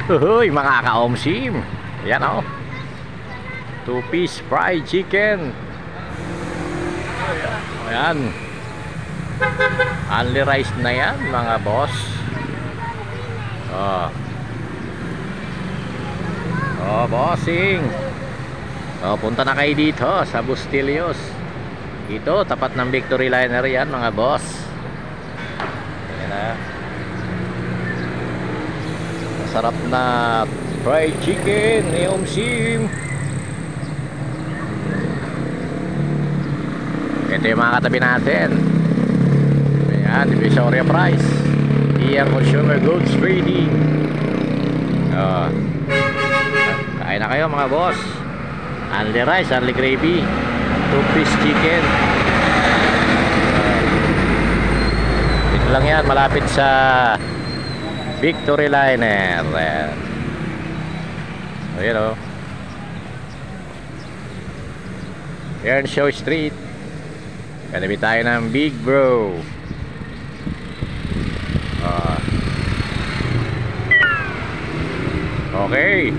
Uy, mga kaomsim. Ayan o. 2-piece fried chicken. Ayan. Only rice na yan, mga boss. Oh. Oh, bossing. Oh, punta na kayo dito sa Bustillos. Ito, tapat ng Victory Liner yan, mga boss. Ayan na. Masarap na fried chicken ni Omsim. Ito yung mga katabi natin. Ayan, Divisoria Price, ER Consumer Goods Trading. Kain na kayo, mga boss. Only rice, only gravy, 2-piece chicken. Dito lang yan, malapit sa Victory Liner. Ayan o, Earnshaw Street. Katabi tayo ng Big Bro. Okay.